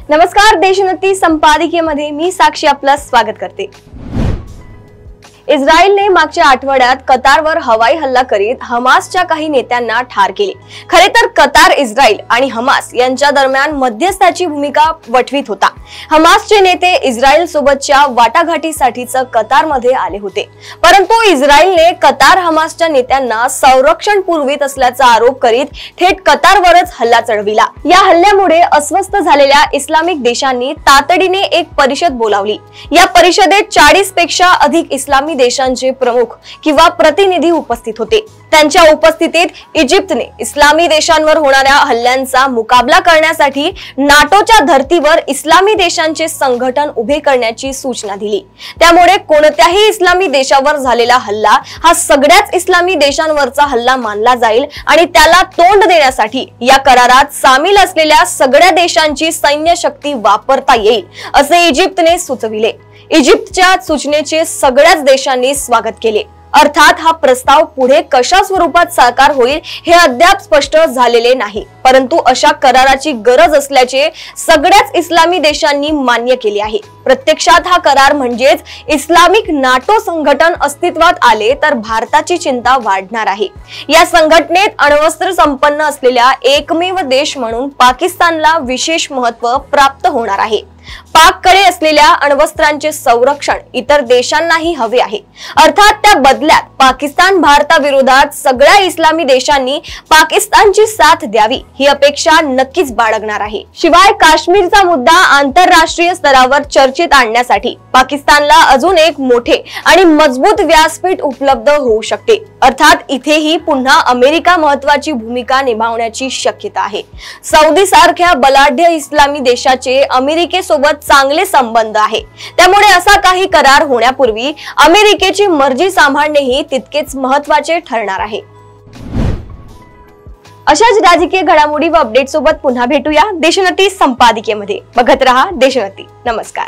नमस्कार, देशोन्नती संपादकीयमध्ये मी साक्षी आपलं स्वागत करते। इस्रायलने मागच्या आठवड्यात कतारवर हवाई हल्ला करीत हमासच्या काही नेत्यांना ठार केले। खरे तर कतार इस्रायल आणि हमास यांच्या दरम्यान मध्यस्थाची भूमिका वठवीत होता। हमासचे नेते इस्रायल सोबतच्या वाटाघाटीसाठीच कतारमध्ये आले होते, परंतु इस्रायलने कतार हमासच्या नेत्यांना संरक्षण पुरवित असल्याचा आरोप करीत थेट कतारवरच हल्ला चढविला। या हल्ल्यामुळे अस्वस्थ झालेल्या इस्लामिक देशांनी तातडीने एक परिषद बोलावली। या परिषदेत 40 पेक्षा अधिक इस्लामी देशांचे प्रमुख किंवा प्रतिनिधी उपस्थित होते। त्यांच्या उपस्थितीत इजिप्तने इस्लामी देशांवर होणाऱ्या हल्ल्यांचा मुकाबला करण्यासाठी नाटोच्या धर्तीवर इस्लामी देशांचे संघटन उभे करण्याची सूचना दिली। त्यामुळे कोणत्याही इस्लामी देशावर झालेला हल्ला हा सगळ्याच इस्लामी देशांवरचा हल्ला मानला जाईल आणि त्याला तोंड देण्यासाठी या करारात सामील असलेल्या सगळ्या देशांची सैन्य शक्ती वापरता येईल असे इजिप्तने सुचविले। इजिप्तच्या सूचनेचे सगळ्याच देशांनी स्वागत केले। अर्थात हा प्रस्ताव पुढे कशा स्वरूपात साकार होईल हे अद्याप स्पष्ट झालेले नाही, परंतु अशा कराराची गरज असल्याचे सगळ्याच इस्लामी देशांनी मान्य केले आहे। प्रत्यक्षात हा करार म्हणजेच इस्लामिक नाटो संघटन अस्तित्वात आले तर भारताची चिंता वाढणार आहे। या संघटनेत अण्वस्त्र संपन्न असलेल्या एकमेव देश म्हणून पाकिस्तानला विशेष महत्त्व प्राप्त होणार आहे। पाककडे असलेल्या अण्वस्त्रांचे संरक्षण इतर देशांनाही हवे आहे। अर्थात त्या बदल्यात पाकिस्तान भारताविरोधात सगळ्या इस्लामी देशांनी पाकिस्तानची साथ द्यावी ही अपेक्षा नक्कीच बाळगणार आहे। शिवाय काश्मीरचा मुद्दा आंतरराष्ट्रीय स्तरावर चर्चेत आणण्यासाठी पाकिस्तानला अजून एक मोठे आणि मजबूत व्यासपीठ उपलब्ध होऊ शकते। अर्थात इथेही पुन्हा अमेरिका महत्त्वाची भूमिका निभावण्याची शक्यता आहे। सौदी सारख्या बलाढ्य इस्लामी देशाचे अमेरिकेसोबत चांगले संबंध आहे, त्यामुळे असा काही करार होण्यापूर्वी अमेरिकेची मर्जी सांभाळणेही तितकेच महत्त्वाचे ठरणार आहे। अशाच राजकीय घडामोडी व अपडेट सोबत पुन्हा भेटूया देशोन्नती संपादकीयमध्ये। बघत रहा देशोन्नती। नमस्कार।